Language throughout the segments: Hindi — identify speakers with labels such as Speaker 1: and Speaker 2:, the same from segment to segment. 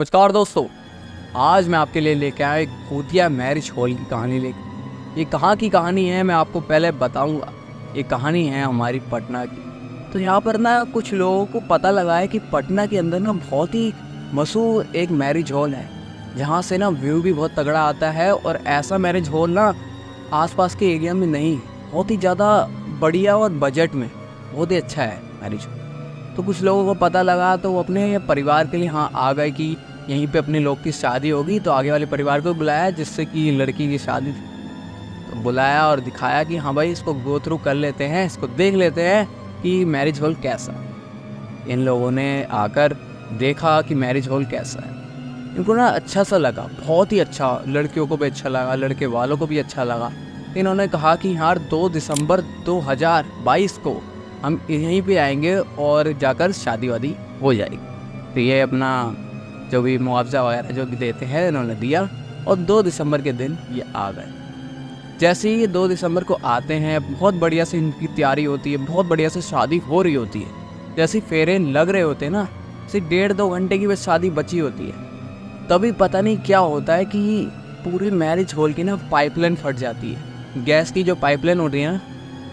Speaker 1: नमस्कार दोस्तों, आज मैं आपके लिए लेके आया एक भूतिया मैरिज हॉल की कहानी लेके। ये कहाँ की कहानी है मैं आपको पहले बताऊंगा। ये कहानी है हमारी पटना की। तो यहाँ पर ना कुछ लोगों को पता लगा है कि पटना के अंदर ना बहुत ही मशहूर एक मैरिज हॉल है, जहाँ से ना व्यू भी बहुत तगड़ा आता है। और ऐसा मैरिज हॉल ना आसपास के एरिया में नहीं, बहुत ही ज़्यादा बढ़िया और बजट में बहुत ही अच्छा है मैरिज हॉल। तो कुछ लोगों को पता लगा तो वो अपने परिवार के लिए आ गए कि यहीं पे अपने लोग की शादी होगी। तो आगे वाले परिवार को बुलाया जिससे कि लड़की की शादी थी। तो बुलाया और दिखाया कि हाँ भाई, इसको गो थ्रू कर लेते हैं, इसको देख लेते हैं कि मैरिज हॉल कैसा है। इन लोगों ने आकर देखा कि मैरिज हॉल कैसा है। इनको ना अच्छा सा लगा, बहुत ही अच्छा। लड़कियों को भी अच्छा लगा, लड़के वालों को भी अच्छा लगा। इन्होंने कहा कि यार 2 दिसंबर 2022 को हम यहीं पे आएंगे और जाकर शादी वादी हो जाएगी। तो ये अपना जो भी मुआवजा वगैरह जो भी देते हैं इन्होंने दिया और 2 दिसंबर के दिन ये आ गए। जैसे ही ये 2 दिसंबर को आते हैं, बहुत बढ़िया से इनकी तैयारी होती है, बहुत बढ़िया से शादी हो रही होती है। जैसे ही फेरे लग रहे होते हैं ना, सिर्फ 1.5-2 घंटे की बस शादी बची होती है। तभी पता नहीं क्या होता है कि पूरी मैरिज हॉल की ना पाइपलाइन फट जाती है। गैस की जो पाइपलाइन होती है ना,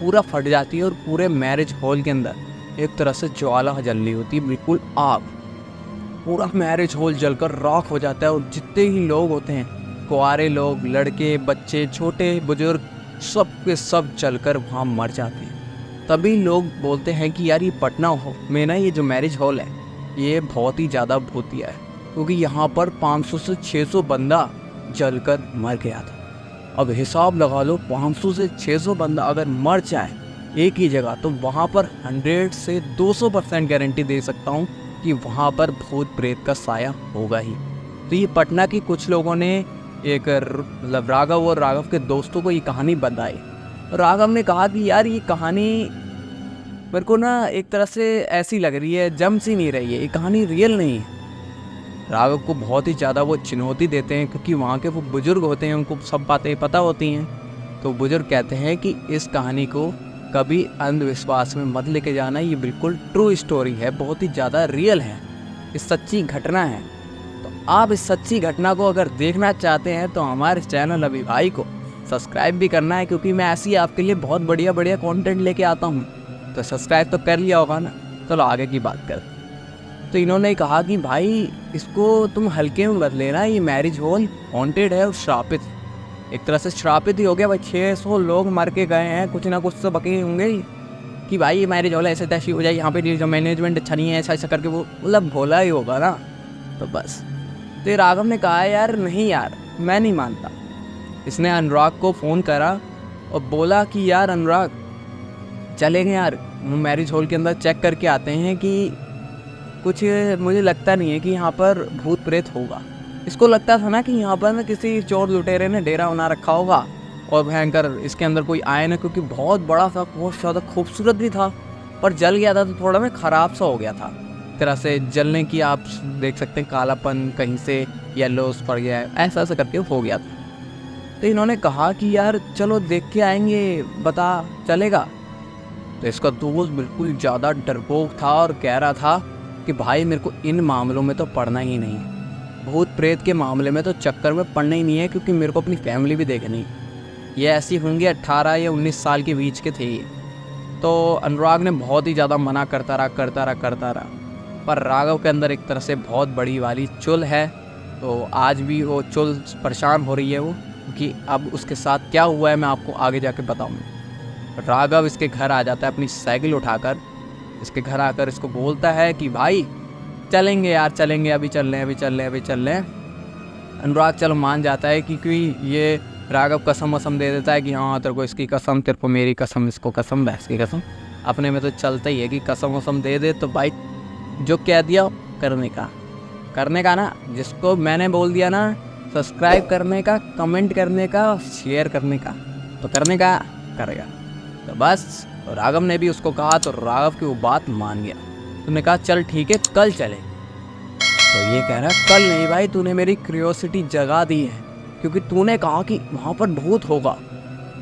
Speaker 1: पूरा फट जाती है और पूरे मैरिज हॉल के अंदर एक तरह से ज्वाला जल रही होती है, बिल्कुल आग। पूरा मैरिज हॉल जलकर राख हो जाता है और जितने ही लोग होते हैं, कुंवारे लोग, लड़के, बच्चे, छोटे बुजुर्ग, सब के सब जलकर वहाँ मर जाते हैं। तभी लोग बोलते हैं कि यार ये पटना में ना ये जो मैरिज हॉल है ये बहुत ही ज़्यादा भूतिया है, क्योंकि यहाँ पर 500 से 600 बंदा जलकर मर गया था। अब हिसाब लगा लो, 500 से 600 बंदा अगर मर जाए एक ही जगह, तो वहाँ पर 100 से 200% गारंटी दे सकता हूँ कि वहाँ पर भूत प्रेत का साया होगा ही। तो ये पटना की कुछ लोगों ने एक राघव और राघव के दोस्तों को ये कहानी बताई। राघव ने कहा कि यार ये कहानी मेरे को ना एक तरह से ऐसी लग रही है, जम सी नहीं रही है, ये कहानी रियल नहीं है। राघव को बहुत ही ज़्यादा वो चुनौती देते हैं, क्योंकि वहाँ के वो बुजुर्ग होते हैं, उनको सब बातें पता होती हैं। तो बुजुर्ग कहते हैं कि इस कहानी को कभी अंधविश्वास में मत लेके जाना, ये बिल्कुल ट्रू स्टोरी है, बहुत ही ज़्यादा रियल है, ये सच्ची घटना है। तो आप इस सच्ची घटना को अगर देखना चाहते हैं तो हमारे चैनल अभी भाई को सब्सक्राइब भी करना है, क्योंकि मैं ऐसे ही आपके लिए बहुत बढ़िया बढ़िया कंटेंट लेके आता हूँ। तो सब्सक्राइब तो कर लिया होगा ना। चलो आगे की बात करते। तो इन्होंने कहा कि भाई इसको तुम हल्के में मत लेना, ये मैरिज हॉल हॉन्टेड है और श्रापित। एक तरह से श्रापित ही हो गया भाई, 600 लोग मर के गए हैं, कुछ ना कुछ तो बके होंगे ही कि भाई ये मैरिज हॉल ऐसे तैसी हो जाए, यहाँ पे जो मैनेजमेंट अच्छा नहीं है, ऐसा ऐसा करके वो मतलब भोला ही होगा ना। तो बस तो राघव ने कहा यार नहीं यार, मैं नहीं मानता। इसने अनुराग को फ़ोन करा और बोला कि यार अनुराग चलेंगे यार मैरिज हॉल के अंदर, चेक करके आते हैं कि कुछ मुझे लगता नहीं है कि यहाँ पर भूत प्रेत होगा। इसको लगता था ना कि यहाँ पर ना किसी चोर लुटेरे ने डेरा बना रखा होगा और भयंकर इसके अंदर कोई आए ना, क्योंकि बहुत बड़ा था, बहुत ज़्यादा खूबसूरत भी था, पर जल गया था तो थोड़ा में ख़राब सा हो गया था। तरह से जलने की आप देख सकते हैं, कालापन कहीं से येलोस पड़ गया है, ऐसा ऐसा करके हो गया था। तो इन्होंने कहा कि यार चलो देख के आएंगे, बता चलेगा। तो इसका दोस्त बिल्कुल ज़्यादा डरपोक था और कह रहा था कि भाई मेरे को इन मामलों में तो पढ़ना ही नहीं है, भूत प्रेत के मामले में तो चक्कर में पढ़ना ही नहीं है, क्योंकि मेरे को अपनी फैमिली भी देखनी। ये ऐसी होंगे 18 या 19 साल के बीच के थे ये। तो अनुराग ने बहुत ही ज़्यादा मना करता रहा, पर राघव के अंदर एक तरह से बहुत बड़ी वाली चुल है। तो आज भी वो चुल परेशान हो रही है वो, क्योंकि अब उसके साथ क्या हुआ है मैं आपको आगे जाके बताऊँगा। राघव इसके घर आ जाता है अपनी साइकिल उठाकर, इसके घर आकर इसको बोलता है कि भाई चलेंगे यार, चलेंगे, अभी चल रहे हैं। अनुराग चलो मान जाता है, क्योंकि ये राघव कसम वसम दे देता है कि हाँ तेरे को इसकी कसम, तेरे को मेरी कसम, इसको कसम, भैंस की कसम। अपने में तो चलता ही है कि कसम वसम दे दे। तो भाई जो कह दिया करने का ना, जिसको मैंने बोल दिया ना सब्सक्राइब करने का, कमेंट करने का, शेयर करने का, तो करने का करेगा। तो बस राघव ने भी उसको कहा, तो राघव की वो बात मान गया। तुमने कहा चल ठीक है कल चले। तो ये कह रहा कल नहीं भाई, तूने मेरी क्यूरियोसिटी जगा दी है, क्योंकि तूने कहा कि वहाँ पर भूत होगा।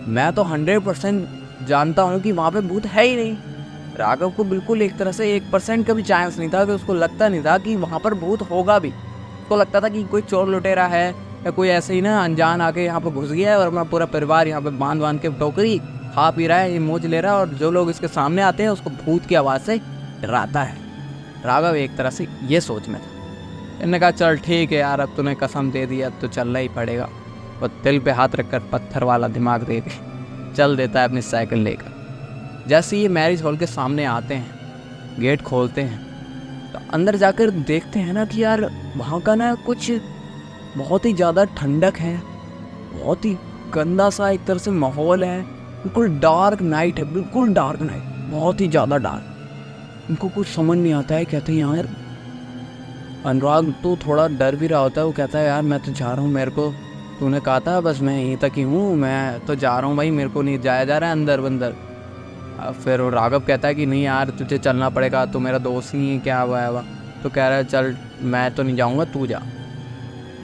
Speaker 1: मैं तो 100% जानता हूँ कि वहाँ पे भूत है ही नहीं। राघव को बिल्कुल एक तरह से 1% का भी चांस नहीं था, कि उसको लगता नहीं था कि वहाँ पर भूत होगा भी। उसको लगता था कि कोई चोर लुटेरा है या कोई ऐसे ही ना अनजान आके यहाँ पे घुस गया है और अपना पूरा परिवार यहाँ पे बांध के टोकरी खा पी रहा है, ये मौज ले रहा है, और जो लोग इसके सामने आते हैं उसको भूत की आवाज़ से डराता है। राघव एक तरह से ये सोच में था। इन्होंने कहा चल ठीक है यार, अब तूने कसम दे दी, अब तो चलना ही पड़ेगा। और दिल पे हाथ रखकर पत्थर वाला दिमाग दे के चल देता है अपनी साइकिल लेकर। जैसे ये मैरिज हॉल के सामने आते हैं, गेट खोलते हैं, तो अंदर जाकर देखते हैं ना कि यार वहाँ का ना कुछ बहुत ही ज़्यादा ठंडक है, बहुत ही गंदा सा एक तरह से माहौल है, बिल्कुल डार्क नाइट है, बिल्कुल डार्क नाइट, बहुत ही ज़्यादा डार्क। इनको कुछ समझ नहीं आता है। कहते हैं यार, अनुराग तो थोड़ा डर भी रहा होता है, वो कहता है यार मैं तो जा रहा हूँ, मेरे को तूने कहा था बस मैं यहीं तक ही हूँ, मैं तो जा रहा हूँ भाई, मेरे को नहीं जाया जा रहा है अंदर बंदर। फिर राघव कहता है कि नहीं यार तुझे चलना पड़ेगा, तो मेरा दोस्त नहीं है, क्या हुआ है वह। तो कह रहा है चल मैं तो नहीं जाऊँगा, तू जा।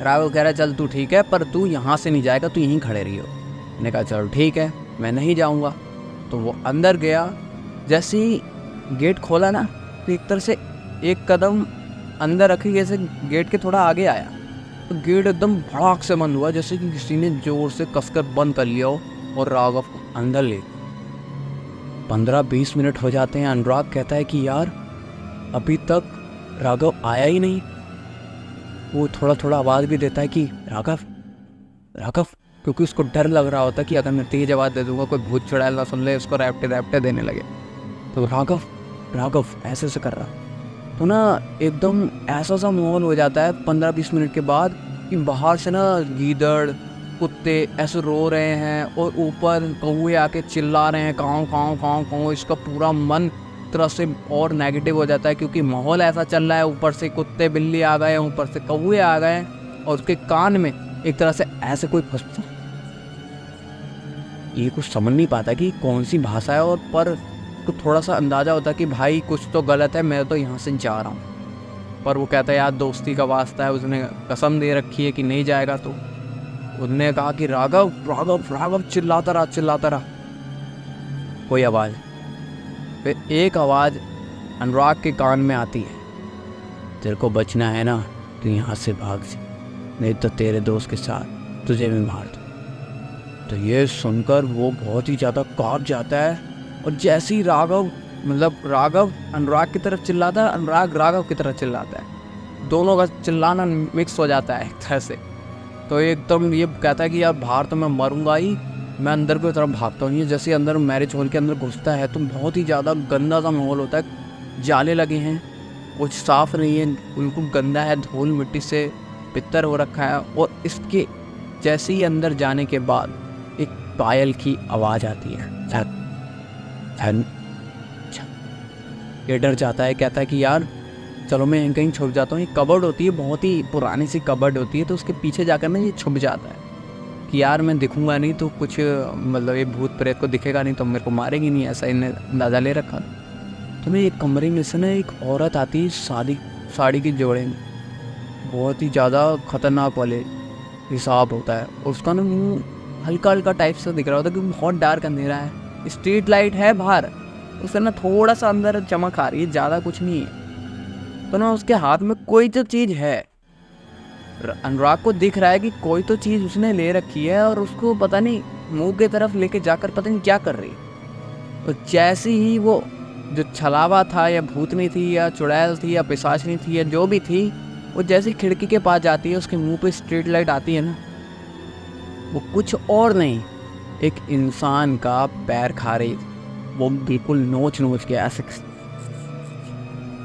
Speaker 1: राघव कह रहा है चल तू ठीक है, पर तू यहाँ से नहीं जाएगा, तू यहीं खड़े रही हो। मैंने कहा चल ठीक है, मैं नहीं जाऊँगा। तो वो अंदर गया। जैसे ही गेट खोला ना, तो एक तरह से एक कदम अंदर रखी, जैसे गेट के थोड़ा आगे आया तो गेट एकदम भड़ाक से बंद हुआ, जैसे कि किसी ने जोर से कसकर बंद कर लिया हो और राघव को अंदर ले। 15-20 मिनट हो जाते हैं। अनुराग कहता है कि यार अभी तक राघव आया ही नहीं। वो थोड़ा थोड़ा आवाज़ भी देता है कि राघव राघव, क्योंकि उसको डर लग रहा होता कि अगर मैं तेज आवाज़ दे दूंगा कोई भूत चुड़ैल ना सुन ले, उसको रैप्टे रैप्टे देने लगे। तो राघव राघव ऐसे से कर रहा। तो ना एकदम ऐसा सा माहौल हो जाता है 15-20 मिनट के बाद कि बाहर से ना गीदड़ कुत्ते ऐसे रो रहे हैं और ऊपर कौवे आके चिल्ला रहे हैं काँव काँव काँव काँव। इसका पूरा मन तरह से और नेगेटिव हो जाता है, क्योंकि माहौल ऐसा चल रहा है, ऊपर से कुत्ते बिल्ली आ गए, ऊपर से कौवे आ गए, और उसके कान में एक तरह से ऐसे कोई फंसता। ये कुछ समझ नहीं पाता कि कौन सी भाषा है, और पर तो थोड़ा सा अंदाज़ा होता कि भाई कुछ तो गलत है, मैं तो यहाँ से जा रहा हूँ। पर वो कहता है यार दोस्ती का वास्ता है, उसने कसम दे रखी है कि नहीं जाएगा। तो उसने कहा कि राघव राघव राघव, चिल्लाता रहा। कोई आवाज़। फिर एक आवाज़ अनुराग के कान में आती है, तेरे को बचना है ना तो यहाँ से भाग जा, नहीं तो तेरे दोस्त के साथ तुझे भी मार दूँ। तो ये सुनकर वो बहुत ही ज़्यादा काँप जाता है, और जैसे ही राघव अनुराग की तरफ चिल्लाता है, अनुराग राघव की तरफ चिल्लाता है, दोनों का चिल्लाना मिक्स हो जाता है एक तरह से। तो एकदम ये कहता है कि यार बाहर तो मैं मरूंगा ही, मैं अंदर की तरफ भागता हूँ। ये जैसे अंदर मैरिज हॉल के अंदर घुसता है तो बहुत ही ज़्यादा गंदा सा माहौल होता है, जाले लगे हैं, कुछ साफ़ नहीं है, बिल्कुल गंदा है, धूल मिट्टी से पितर हो रखा है। और इसके जैसे ही अंदर जाने के बाद एक पायल की आवाज़ आती है। ये डर जाता है, कहता है कि यार चलो मैं यहीं कहीं छुप जाता हूँ। ये कबर्ड होती है, बहुत ही पुरानी सी कबर्ड होती है, तो उसके पीछे जाकर ना ये छुप जाता है कि यार मैं दिखूंगा नहीं तो कुछ मतलब ये भूत प्रेत को दिखेगा नहीं तो मेरे को मारेगी नहीं, ऐसा इन्हें अंदाज़ा ले रखा। तो मैं एक कमरे में से ना एक औरत आती है साड़ी की जोड़े में, बहुत ही ज़्यादा ख़तरनाक वाले हिसाब होता है। उसका ना मुँह हल्का हल्का टाइप से दिख रहा होता है क्योंकि बहुत डार्क अंधेरा है, स्ट्रीट लाइट है बाहर, उससे ना थोड़ा सा अंदर चमक आ रही है, ज़्यादा कुछ नहीं है। तो ना उसके हाथ में कोई तो चीज़ है, अनुराग को दिख रहा है कि कोई तो चीज़ उसने ले रखी है, और उसको पता नहीं मुंह की तरफ लेके जाकर पता नहीं क्या कर रही है। तो जैसे ही वो जो छलावा था, या भूतनी थी या चुड़ैल थी या पिशाचनी थी या जो भी थी, वो जैसे खिड़की के पास जाती है, उसके मुंह पे स्ट्रीट लाइट आती है ना, वो कुछ और नहीं, एक इंसान का पैर खा रही, वो बिल्कुल नोच के ऐसे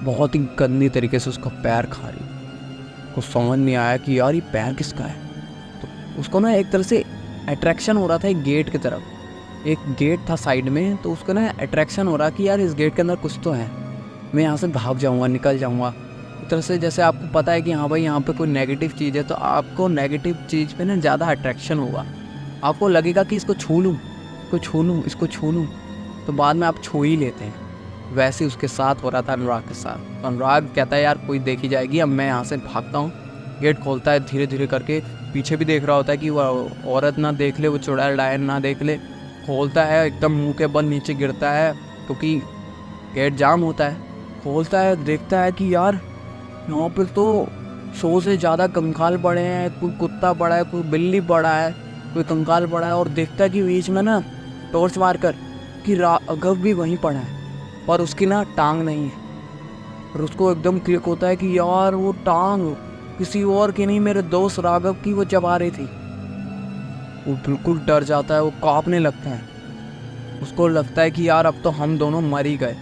Speaker 1: बहुत ही गंदी तरीके से उसका पैर खा रही। को समझ नहीं आया कि यार ये पैर किसका है। तो उसको ना एक तरह से अट्रैक्शन हो रहा था एक गेट की तरफ, एक गेट था साइड में, तो उसको ना अट्रैक्शन हो रहा कि यार इस गेट के अंदर कुछ तो है, मैं यहाँ से भाग जाऊँगा, निकल जाऊँगा। एक तरह से जैसे आपको पता है कि हाँ भाई यहाँ पे कोई नेगेटिव चीज़ है, तो आपको नेगेटिव चीज़ पे ना ज़्यादा अट्रैक्शन होगा, आपको लगेगा कि इसको छू लूँ, इसको छू लूँ, तो बाद में आप छू ही लेते हैं। वैसे उसके साथ हो रहा था अनुराग के साथ। तो अनुराग कहता है यार कोई देखी जाएगी, अब मैं यहाँ से भागता हूँ। गेट खोलता है धीरे धीरे करके, पीछे भी देख रहा होता है कि वो औरत ना देख ले, वो चुड़ैल डायन ना देख ले। खोलता है, एकदम मुंह के बल नीचे गिरता है क्योंकि गेट जाम होता है। खोलता है, देखता है कि यार यहाँ पर तो 100 से ज़्यादा कंकाल पड़े हैं, कोई कुत्ता पड़ा है, कोई बिल्ली पड़ा है, कोई कंकाल पड़ा है, और देखता है कि बीच में ना टॉर्च मार कर कि राघव भी वहीं पड़ा है, पर उसकी ना टांग नहीं है। और उसको एकदम क्लिक होता है कि यार वो टांग किसी और की नहीं, मेरे दोस्त राघव की वो चबा रही थी। वो बिल्कुल डर जाता है, वो कांपने लगता है। उसको लगता है कि यार अब तो हम दोनों मर ही गए।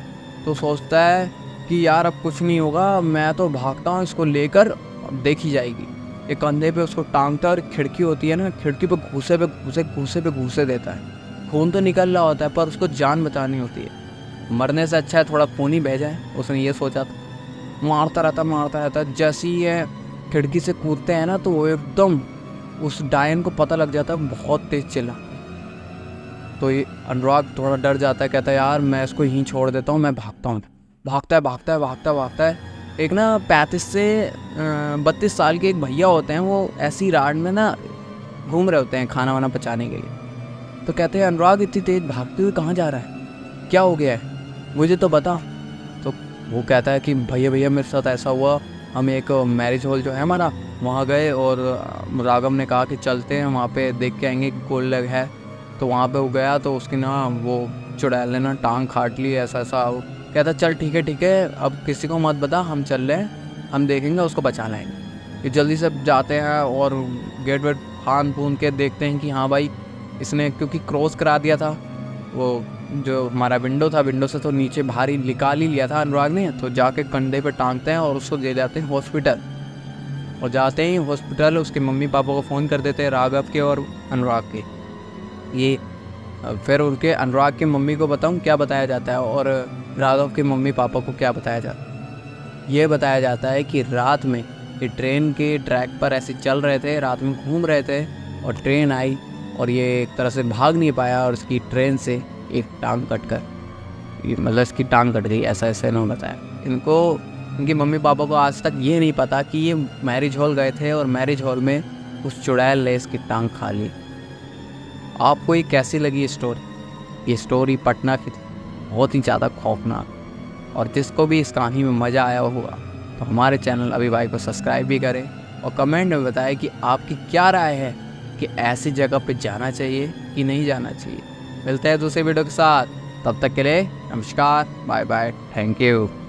Speaker 1: तो सोचता है कि यार अब कुछ नहीं होगा, मैं तो भागता हूँ इसको लेकर, अब देखी जाएगी। एक कंधे पे उसको टांगता है और खिड़की होती है ना, खिड़की पे घूसे देता है। खून तो निकल रहा होता है पर उसको जान बचानी होती है। मरने से अच्छा है थोड़ा खून ही बह जाए, उसने ये सोचा था। मारता रहता। जैसे ही ये खिड़की से कूदते हैं ना तो वो एकदम उस डायन को पता लग जाता है, बहुत तेज चिल्ला। तो ये अनुराग थोड़ा डर जाता है, कहता है यार मैं इसको यहीं छोड़ देता हूँ, मैं भागता हूँ। भागता है। एक ना 35 से 32 साल के एक भैया होते हैं, वो ऐसी राड में ना घूम रहे होते हैं खाना वाना पचाने के लिए। तो कहते हैं अनुराग इतनी तेज भागते हुए कहाँ जा रहा है, क्या हो गया है, मुझे तो बता। तो वो कहता है कि भैया मेरे साथ ऐसा हुआ, हम एक मैरिज हॉल जो है हमारा वहाँ गए और राघव ने कहा कि चलते हैं वहाँ पे देख के आएंगे गोल्ड लग है। तो वहाँ पे वो गया तो उसकी ना वो चुड़ैल ने ना टांग काट ली, ऐसा वो कहता चल ठीक है अब किसी को मत बता, हम चल रहे हैं, हम देखेंगे उसको बचा लाएंगे। ये जल्दी से जाते हैं और गेट वेट फान के देखते हैं कि हाँ भाई इसने क्योंकि क्रॉस करा दिया था, वो जो हमारा विंडो था, विंडो से तो नीचे भारी निकाल ही लिया था अनुराग ने। तो जाके कंधे पे टांगते हैं और उसको ले जाते हैं हॉस्पिटल। और जाते ही हॉस्पिटल उसके मम्मी पापा को फ़ोन कर देते हैं, राघव के और अनुराग के। ये फिर उनके अनुराग की मम्मी को बताऊं क्या बताया जाता है और राघव के मम्मी पापा को क्या बताया जाता है। ये बताया जाता है कि रात में ये ट्रेन के ट्रैक पर ऐसे चल रहे थे, रात में घूम रहे थे और ट्रेन आई और ये एक तरह से भाग नहीं पाया और इसकी ट्रेन से एक टांग कट कर, मतलब इसकी टांग कट गई, ऐसा इन्होंने बताया। इनको इनके मम्मी पापा को आज तक ये नहीं पता कि ये मैरिज हॉल गए थे और मैरिज हॉल में उस चुड़ैल ने इसकी टांग खा ली। आपको ये कैसी लगी ये स्टोरी? ये स्टोरी पटना की थी, बहुत ही ज़्यादा खौफनाक। और जिसको भी इस कहानी में मज़ा आया हुआ तो हमारे चैनल अभी भाई को सब्सक्राइब भी करें और कमेंट में बताएं कि आपकी क्या राय है कि ऐसी जगह पे जाना चाहिए कि नहीं जाना चाहिए। मिलते हैं दूसरे वीडियो के साथ, तब तक के लिए नमस्कार, बाय बाय, थैंक यू।